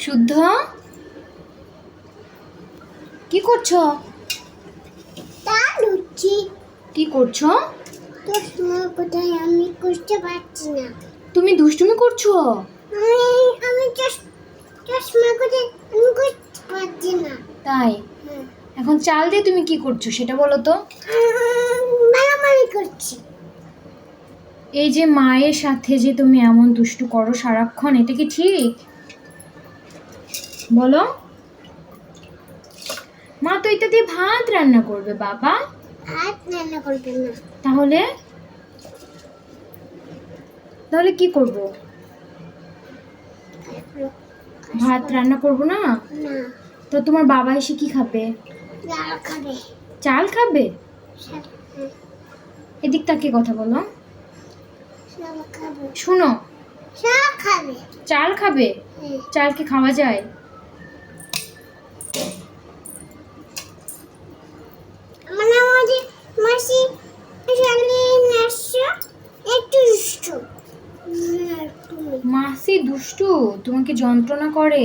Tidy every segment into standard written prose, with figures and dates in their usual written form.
শুদ্ধ, কি করছো? কি করছো? কোথায় আমি করতে পারছি না। তুমি দুষ্টুমি করছো? আমি চশমা কোথায় আমি করতে পারছি না। তাই? এখন চাল দিয়ে তুমি কি করছো সেটা বলো তো। মারামারি করছি। এই যে মায়ের সাথে যে তুমি এমন দুষ্টু করো সারাক্ষণ, এটা কি ঠিক? বলো। মা তো এটা দিয়ে ভাত রান্না করবে বাবা। আর রান্না করবেন না। তাহলে তাহলে কি করব? ভাত রান্না করব না? না, তো তোমার বাবা এসে কি খাবে? চাল খাবে। চাল খাবে? চাল এদিক তাকে কথা বলো। খাবে। শুনো, চাল খাবে। চাল খাবে? চাল কি খাওয়া যায়? মানে আমাদের মাসি একটু দুষ্টু। মাসি দুষ্টু তোমাকে যন্ত্রণা করে?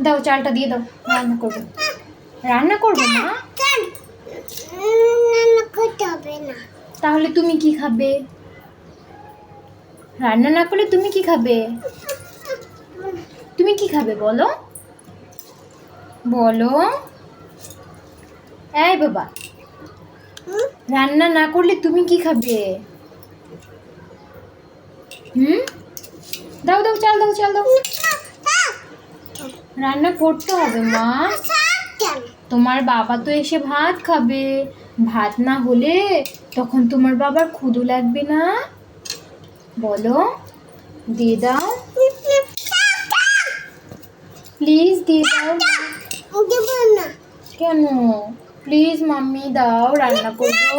দাও চালটা দিয়ে দাও, রান্না করবো। রান্না করবো না? রান্না করতে হবে না। তাহলে তুমি কি খাবে? রান্না না করলে তুমি কি খাবে? তুমি কি খাবে বলো? বলো। এই বাবা, রান্না না করলে তুমি কি খাবে? দাও দাও চাল দাও, চাল দাও। রান্না করতে হবে মা। তোমার বাবা তো এসে ভাত খাবে, ভাত না হলে তখন তোমার বাবার ক্ষুধা লাগবে না? বলো, দিয়ে দাও প্লিজ, দিয়ে দাও। কেন? প্লিজ মাম্মি দাও, রান্না করবো।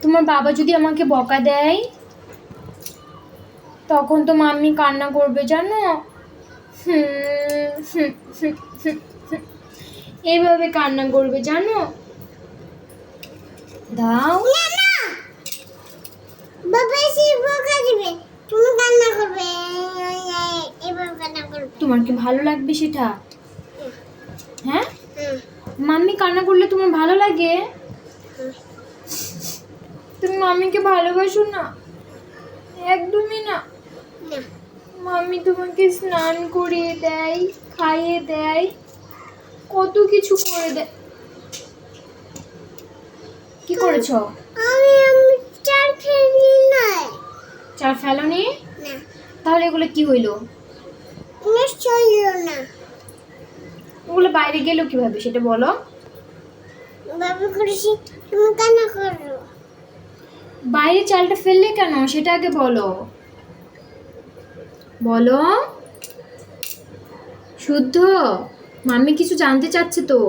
তোমার বাবা যদি আমাকে বকা দেয় তখন তো মাম্মি কান্না করবে জানো। এইভাবে কান্না করবে জানো। দাও। বাবা এসে বকা দিবে, তুমি কান্না করবে, এবার কান্না করবে। তোমার কি ভালো লাগবে সেটা? হ্যাঁ, মাম্মি কান্না করলে তোমার ভালো লাগে? তুমি মাম্মিকে ভালোবাসো না? একদমই না। মাম্মি তোমাকে স্নান করিয়ে দেয়, খাইয়ে দেয়, কত কিছু করে দেয়। কি করেছো? আমি চাল ফেলি নাই। চাল ফেলোনি? না, তাহলে এগুলো কি হইলো? নিশ্চয়ই না। ওগুলো বাইরে গেলো কিভাবে সেটা বলো। বাবা করেছি, তুমি কান্না করো। বাইরে চালটা ফেললে কেন সেটা আগে বলো। বলো। শুদ্ধ, মাম্মি কিছু জানতে চাচ্ছে তো।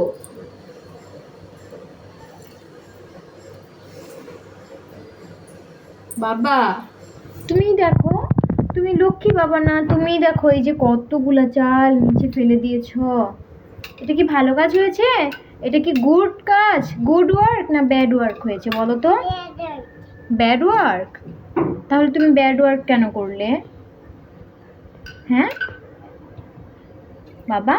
বাবা, তুমি দেখো, তুমি লক্ষ্মী বাবা না? তুমি দেখো এই যে কতগুলা চাল নিচে ফেলে দিয়েছো। এটা কি ভালো কাজ হয়েছে? এটা কি গুড কাজ, গুড ওয়ার্ক না ব্যাড ওয়ার্ক হয়েছে বলো তো? Bad work. তাহলে তুমি ব্যাড ওয়ার্ক কেন করলে? হ্যাঁ বাবা,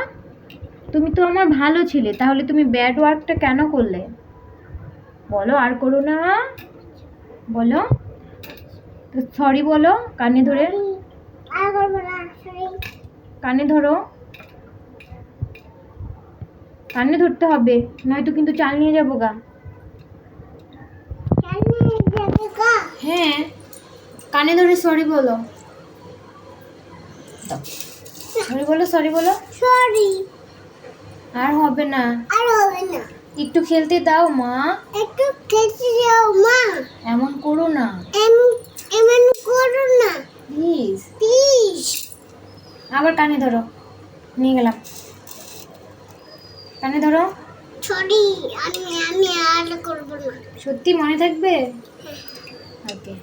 তুমি তো আমার ভালো ছিলে, তাহলে তুমি ব্যাড ওয়ার্কটা কেন করলে বলো? আর করো না, বলো। তো সরি বলো, কানে ধরে। কানে ধরো, কানে ধরতে হবে, নয়তো কিন্তু চাল নিয়ে যাবো গা। হ্যাঁ, কানে ধরে সরি বলো। সরি বলো, সরি বলো। সরি। আর হবে না, আর হবে না। একটু খেলতে দাও মা। একটু খেতে দাও মা। এমন করো না এমন করো না প্লিজ। প্লিজ। আবার কানে ধরো, নিয়ে গেলাম। কানে ধরো। সরি, আমি আর করব না। সত্যি মনে থাকবে? ওকে।